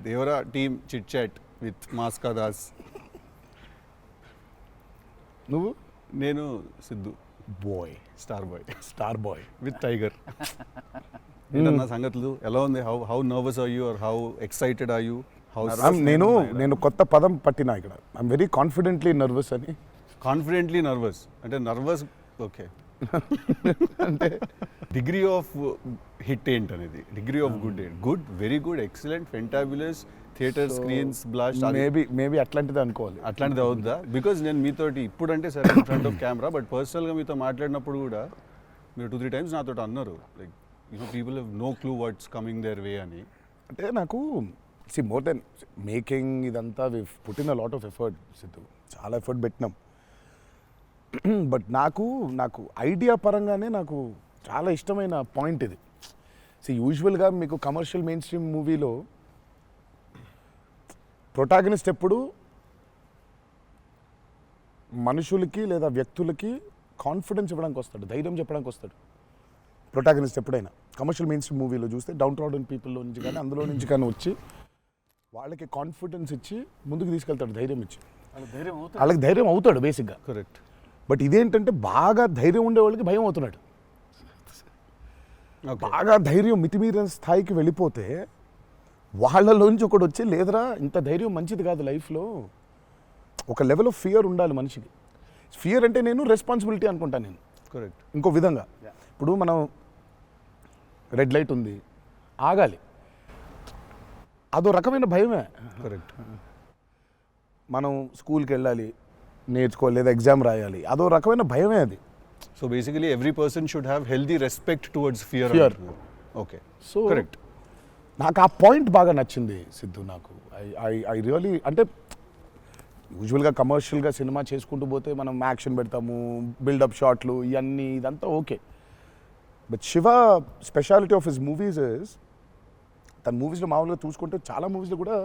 Devara team chit chat with Mass Ka Das. నువ్వు? నేను Siddhu boy, star boy boy with tiger. ఏంటన్నా సంగతులు ఎలా ఉంది? How nervous are you are how excited are you? నేను కొత్త పదం పట్టినా ఇక్కడ. ఐఎమ్ వెరీ కాన్ఫిడెంట్లీ నర్వస్ అని. కాన్ఫిడెంట్లీ నర్వస్ అంటే నర్వస్ ఓకే. అంటే డిగ్రీ ఆఫ్ హిట్ ఏంటనేది, డిగ్రీ ఆఫ్ గుడ్ ఏంటి? Good, very good, excellent, fantabulous, theatre screens blast, maybe అట్లాంటిది అనుకోవాలి. అట్లాంటిది అవుద్దా? బికాజ్ నేను మీతోటి ఇప్పుడంటే సరే in front of camera, but పర్సనల్గా మీతో మాట్లాడినప్పుడు కూడా మీరు 2-3 times నాతో అన్నారు like people have no clue what's coming their way అని. అంటే నాకు మోర్ దెన్ మేకింగ్ ఇదంతా we put in a lot of effort Siddhu, చాలా ఎఫర్ట్ పెట్టినాం. బట్ నాకు ఐడియా పరంగానే నాకు చాలా ఇష్టమైన పాయింట్ ఇది. యూజువల్గా మీకు కమర్షియల్ మెయిన్ స్ట్రీమ్ మూవీలో ప్రొటాగనిస్ట్ ఎప్పుడు మనుషులకి లేదా వ్యక్తులకి కాన్ఫిడెన్స్ ఇవ్వడానికి వస్తాడు, ధైర్యం చెప్పడానికి వస్తాడు ప్రొటాగనిస్ట్ ఎప్పుడైనా. కమర్షియల్ మెయిన్ స్ట్రీమ్ మూవీలో చూస్తే డౌన్ ట్రాడన్ పీపుల్లో నుంచి కానీ అందులో నుంచి కానీ వచ్చి వాళ్ళకి కాన్ఫిడెన్స్ ఇచ్చి ముందుకు తీసుకెళ్తాడు, ధైర్యం ఇచ్చి. వాళ్ళకి ధైర్యం అవుతాడు బేసిక్గా. కరెక్ట్. బట్ ఇదేంటంటే బాగా ధైర్యం ఉండే వాళ్ళకి భయం అవుతున్నాడు. బాగా ధైర్యం మితిమీరిన స్థాయికి వెళ్ళిపోతే వాళ్ళలోంచి ఒకడు వచ్చి లేదరా ఇంత ధైర్యం మంచిది కాదు లైఫ్లో, ఒక లెవెల్ ఆఫ్ ఫియర్ ఉండాలి మనిషికి. ఫియర్ అంటే నేను రెస్పాన్సిబిలిటీ అనుకుంటాను నేను. కరెక్ట్. ఇంకో విధంగా ఇప్పుడు మనం రెడ్ లైట్ ఉంది, ఆగాలి, అదో రకమైన భయమే. కరెక్ట్. మనం స్కూల్కి వెళ్ళాలి, నేర్చుకోవాలి, లేదా ఎగ్జామ్ రాయాలి, అదో రకమైన భయమే అది. So basically every person should have healthy respect towards fear. Okay. So correct. నాకు ఆ పాయింట్ బాగా నచ్చింది సిద్ధు. నాకు ఐ రియలీ అంటే యూజువల్గా కమర్షియల్గా సినిమా చేసుకుంటూ పోతే మనం యాక్షన్ పెడతాము, బిల్డప్ షాట్లు, ఇవన్నీ ఇదంతా okay. But Shiva speciality of his movies is, తన మూవీస్లో మామూలుగా చూసుకుంటే చాలా మూవీస్లో కూడా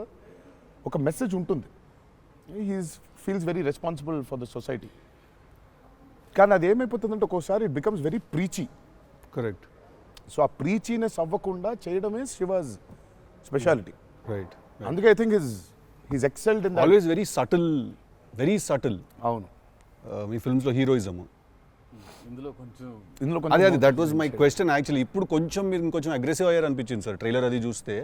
ఒక మెసేజ్ ఉంటుంది. Feels very responsible for the society. కానీ అది ఏమైపోతుందంటే ఒక్కోసారి it becomes very preachy. Correct. So ఆ ప్రీచీనెస్ అవ్వకుండా చేయడమే శివాజ్ స్పెషాలిటీ. రైట్. అందుకే I think he's excelled in always very subtle. అవును. మీ ఫిల్మ్స్లో హీరోయిజము ఇందులో కొంచెం అదే that was my question actually. ఇప్పుడు కొంచెం మీరు ఇంకొంచెం అగ్రెసివ్ అయ్యారు అనిపించింది సార్ ట్రైలర్ అది చూస్తే.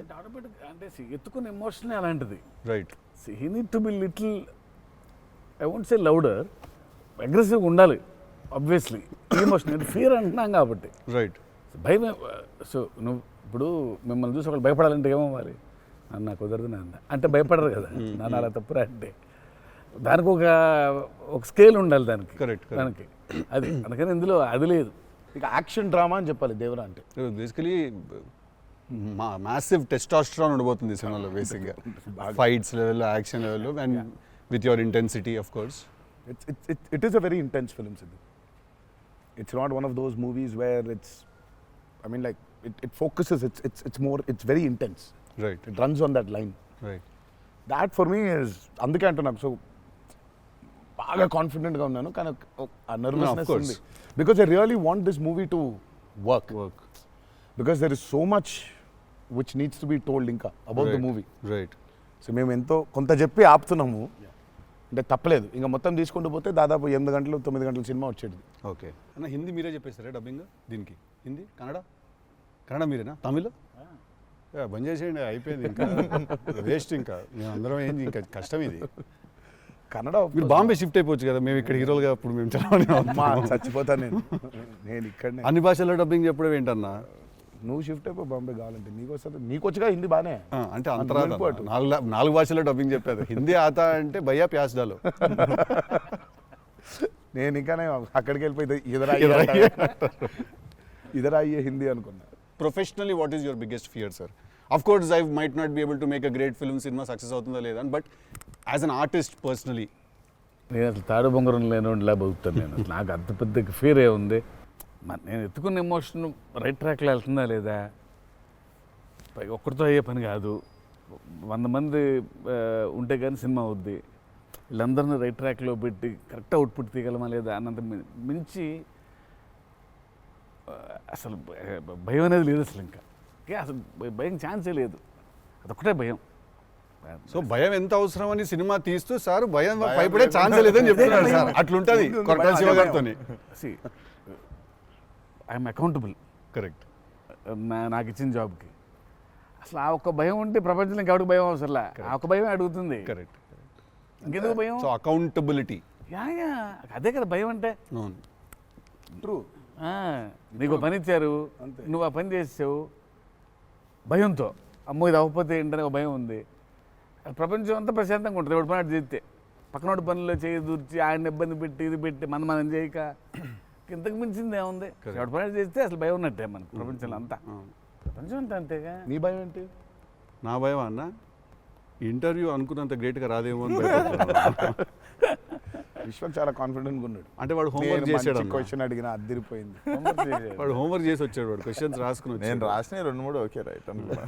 అంటే ఎత్తుకున్న ఎమోషన్ అలాంటిది. Right. He need to be little, I won't say louder, అగ్రెసివ్గా ఉండాలి ఆబ్వియస్లీ. ఎమోషన్ ఫియర్ అంటున్నాం కాబట్టి. రైట్. భయం. సో నువ్వు ఇప్పుడు మిమ్మల్ని చూసి ఒకళ్ళు భయపడాలంటే ఏమవ్వాలి? నాకు కుదరదు నాన్న అంటే భయపడరు కదా. నాన్న అలా తప్పురా అంటే దానికి ఒక స్కేల్ ఉండాలి దానికి. కరెక్ట్. దానికి అది అందుకని ఇందులో అది లేదు. ఇక యాక్షన్ డ్రామా అని చెప్పాలి దేవరా అంటే. బేసికలీ మ్యాసివ్ టెస్టాస్టెరాన్ ఉండబోతుంది సినిమాలో బేసిక్గా, ఫైట్స్ లెవెల్లో, యాక్షన్ లెవెల్లో, and with your intensity of course. It is a very intense film, Sidhu. It's not one of those movies where it's, I mean, like it focuses. It's very intense. Right. It runs on that line. Right. That for me is అందుకే అంటూ నాకు so బాగా కాన్ఫిడెంట్గా ఉన్నాను, కానీ ఆ nervousness ఉంది. Because I really want this movie to work. Because there is so much which needs to be told ఇంకా about the movie. Right. So మేము ఎంతో కొంత చెప్పి ఆపుతున్నాము అంటే తప్పలేదు. ఇంకా మొత్తం తీసుకుంటూ పోతే దాదాపు 8 గంటలు 9 గంటల సినిమా వచ్చేది. ఓకే అన్న, హిందీ మీరే చెప్పేస్తారా డబ్బింగ్ దీనికి? హిందీ, కన్నడ మీరేనా? తమిళ్ బంద్ చేసేయండి, అయిపోయింది ఇంకా వేస్ట్. ఇంకా మేము అందరం ఏంది, ఇంకా కష్టం ఇది. కన్నడ మీరు బాంబే షిఫ్ట్ అయిపోవచ్చు కదా, మేము ఇక్కడ హీరోలుగా అప్పుడు మేము చచ్చిపోతాను నేను ఇక్కడనే. అన్ని భాషల్లో డబ్బింగ్ చెప్పడం ఏంటన్నా? నువ్వు షిఫ్ట్ అయిపో బాంబే కావాలంటే, నీకు వచ్చగా హిందీ బానే అంటే అంతరా 4 భాషల్లో డబ్బింగ్ చెప్పారు. హిందీ ఆతా అంటే భయ్యా ప్యాస్ డాలో. నేను ఇంకానే అక్కడికి వెళ్ళిపోయి ఇదరా అయ్యే హిందీ అనుకున్నా. Professionally what is your biggest fear sir? Of course I might not be able to make a great film, cinema success అవుతుందా లేదా, but as an artist personally నేను అసలు తాడు బొంగరం లేనిలా బతుకుతాను నేను. అసలు నాకు అంత పెద్ద ఫియర్ ఏ ఉంది. నేను ఎత్తుకున్న ఎమోషన్ రైట్ ట్రాక్లో వెళ్తుందా లేదా, పైగా ఒక్కరితో అయ్యే పని కాదు. 100 మంది ఉంటే కానీ సినిమా అవుద్ది. వీళ్ళందరినీ రైట్ ట్రాక్లో పెట్టి కరెక్ట్ అవుట్పుట్ తీయగలమా లేదా అన్నంత మించి అసలు భయం అనేది లేదు అసలు. ఇంకా అసలు భయం ఛాన్సే లేదు. అదొక్కటే భయం. సో భయం ఎంత అవసరం అని సినిమా తీస్తూ సార్ భయం భయపడే ఛాన్స్ లేదని చెప్తున్నారు సార్. అట్లుంటది కొరటాల శివ గారితో. I'm accountable correct. నాకు ఇచ్చిన జాబ్కి. అసలు ఆ ఒక్క భయం ఉంటే ప్రపంచంలో ఇంకెవరికి భయం అవసరంలా. ఆ ఒక్క భయం అడుగుతుంది. కరెక్ట్. ఇంకెందుకు భయం? So accountability. యా అదే కదా భయం అంటే. అవును. ట్రూ. నీకు పని ఇచ్చారు, నువ్వు ఆ పని చేసావు భయంతో. అమ్మో ఇది అవ్వకపోతే ఏంటనే ఒక భయం ఉంది. ప్రపంచం అంతా ప్రశాంతంగా ఉంటుంది ఎవడి పని అటు చేస్తే. పక్కనోడి పనుల్లో చేయి దూర్చి ఆయన ఇబ్బంది పెట్టి ఇది పెట్టి మనం చేయక ఇంతకు మించింది ఏముంది? ఎవడి పని అటు చేస్తే అసలు భయం ఉన్నట్టే మనకు ప్రపంచంలో అంతా. ప్రపంచం అంతా అంతేగా. నీ భయం ఏంటి? నా భయం అన్న ఇంటర్వ్యూ అనుకున్నంత గ్రేట్గా రాదేమో అని భయపడుతున్నాను. విశ్వం చాలా కాన్ఫిడెంట్గా ఉన్నాడు. అంటే వాడు హోంవర్క్ చేసాడు. క్వశ్చన్ అడిగిన అద్దరిపోయింది. వాడు హోంవర్క్ చేసి వచ్చాడు. వాడు క్వశ్చన్స్ రాసుకుని నేను రాసిన 2-3 ఓకే రైట్ అనుకున్నా.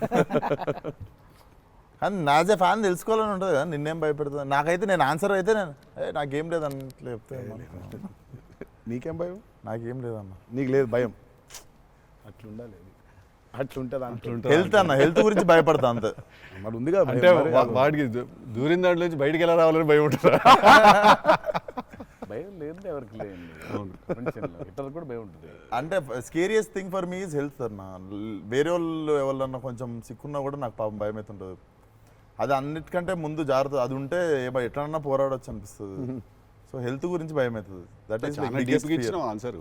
కానీ నాజే ఫ్యాన్ తెలుసుకోవాలని ఉంటుంది కదా, నిన్నేం భయపెడుతుంది. నాకైతే నేను ఆన్సర్ అయితే నేను నాకేం లేదు అన్నట్లు చెప్తే నీకేం భయం? నాకేం లేదన్న. నీకు లేదు భయం. అట్లుండాలి. అట్లుంటుంది. హెల్త్ అన్న, హెల్త్ గురించి భయపడతా అంతే. మరి ఉందిగా అంటే వాడికి దూరిన దాంట్లో నుంచి బయటికి ఎలా రావాలని భయం ఉంటుంది. భయం లేదు ఎవరికి లేదండి ప్రపంచంలో. ఇతరులకు కూడా భయం ఉంటుంది. అంటే scariest thing for me is health అన్న. వేరే వాళ్ళు ఎవరన్నా కొంచెం సిక్కున్నా కూడా నాకు పాపం భయం అవుతుంటుంది. అది అన్నిటికంటే ముందు జాగ్రత్త. అది ఉంటే ఎట్లన్నా పోరాడొచ్చు అనిపిస్తుంది. సో హెల్త్ గురించి భయం అవుతుంది. That is answer.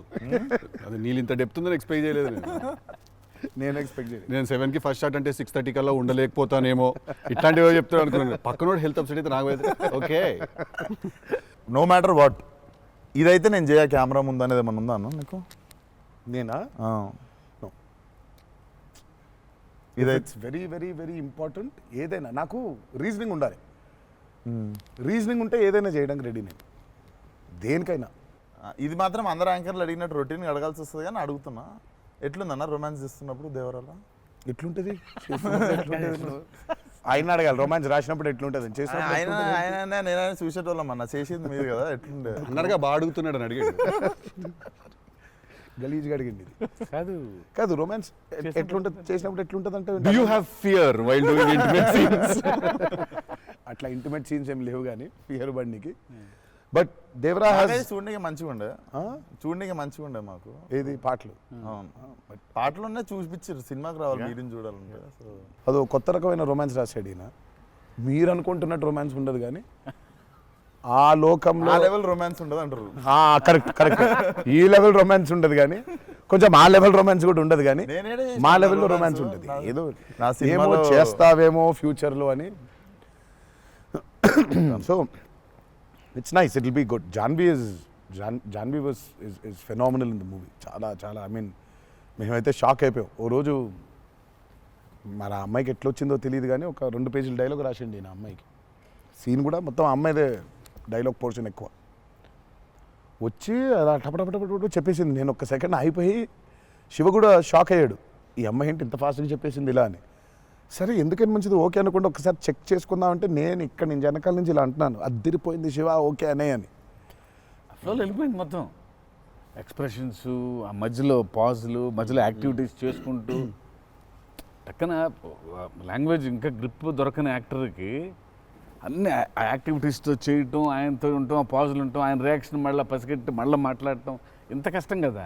అది నీళ్ళు ఇంత డెప్త్ ఉందని ఎక్స్పెక్ట్ చేయలేదు నేను ఎక్స్పెక్ట్ చేయలేదు. నేను 7కి ఫస్ట్ షాట్ అంటే 6:30 కల్లా ఉండలేకపోతానేమో ఇట్లాంటివో చెప్తాను అనుకున్నాను. పక్కనోడు హెల్త్ అప్సెట్ అయితే నాకు ఓకే. నో మ్యాటర్ వాట్ ఇదైతే నేను చేయ కెమెరా ముందు అనేది ఏమన్నా ఉందా అన్న నీకు? నేనా? No. ఇదైతే వెరీ వెరీ వెరీ ఇంపార్టెంట్. ఏదైనా నాకు రీజనింగ్ ఉండాలి. రీజనింగ్ ఉంటే ఏదైనా చేయడానికి రెడీ నేను, దేనికైనా. ఇది మాత్రం అందరు యాంకర్లు అడిగినట్టు రొటీన్ అడగాల్సి వస్తుంది కానీ అడుగుతున్నా. ఎట్లుందన్న రొమాన్స్ చేస్తున్నప్పుడు దేవరాల? ఎట్లుంటుంది? ఆయన అడగాలి. రొమాన్స్ రాసినప్పుడు ఎట్లుంటుంది? ఆయన నేనైనా చూసేటోళ్ళం అన్న, చేసింది మీరు కదా, ఎట్లుండే అన్నగా బాగా అడుగుతున్నాడు అని అడిగాడు. గలీజ్గా అడిగింది. కాదు కాదు రొమాన్స్ ఎట్లుంటుంది చేసినప్పుడు ఎట్లుంటుంది అంటే Do you have fear while doing intimate scenes? అట్లా ఇంటిమేట్ సీన్స్ ఏం లేవు కానీ ఫియర్ బండికి. బట్ దేవరా చూడడానికి మంచిగా ఉండే, చూడడానికి మంచిగా ఉండే మాకు. ఏది పాటలు? అవును, పాటలున్నా చూపించారు. సినిమాకి రావాలి మీరిని చూడాలంటే. సో అదో కొత్త రకమైన రొమాన్స్ రాశాడు ఈయన. మీరు అనుకుంటున్నట్టు రొమాన్స్ ఉండదు కానీ ఆ లోకంలో ఆ లెవెల్ రొమాన్స్ ఉండదు అంటారు. Correct correct. ఈ లెవెల్ రొమాన్స్ ఉండదు కానీ కొంచెం ఆ లెవెల్ రొమాన్స్ కూడా ఉండదు కానీ మా లెవెల్లో రొమాన్స్ ఉంటుంది. ఏదో ఏమో చేస్తావేమో ఫ్యూచర్లో అని. So it's nice, it will be good. Janhvi was is phenomenal in the movie. చాలా చాలా ఐ మీన్ మేమైతే షాక్ అయిపోయాం. ఓ రోజు మరి ఆ అమ్మాయికి ఎట్లా వచ్చిందో తెలియదు కానీ ఒక 2 పేజీల డైలాగ్ రాసిండి నా అమ్మాయికి. సీన్ కూడా మొత్తం అమ్మాయిదే డైలాగ్ పోర్షన్ ఎక్కువ. వచ్చి అలా టపటపటపట చెప్పేసింది. నేను ఒక్క సెకండ్ అయిపోయి శివ కూడా షాక్ అయ్యాడు. ఈ అమ్మాయి ఏంటి ఇంత ఫాస్ట్గా చెప్పేసింది ఇలా అని. సరే ఎందుకని మంచిది ఓకే అనుకుంటే ఒకసారి చెక్ చేసుకుందామంటే నేను ఇక్కడ నుంచి వెనకాల నుంచి ఇలా అంటున్నాను, అద్దిరిపోయింది శివ ఓకే అనే అని. ఫ్లోలో వెళ్ళిపోయింది మొత్తం. ఎక్స్ప్రెషన్స్, ఆ మధ్యలో పాజులు, మధ్యలో యాక్టివిటీస్ చేసుకుంటూ టక్కన లాంగ్వేజ్ ఇంకా గ్రిప్ దొరకని యాక్టర్కి అన్ని ఆ యాక్టివిటీస్తో చేయటం, ఆయనతో ఉండటం, ఆ పాజులు ఉండటం, ఆయన రియాక్షన్ మళ్ళీ పసిగట్టి మళ్ళీ మాట్లాడటం ఇంత కష్టం కదా.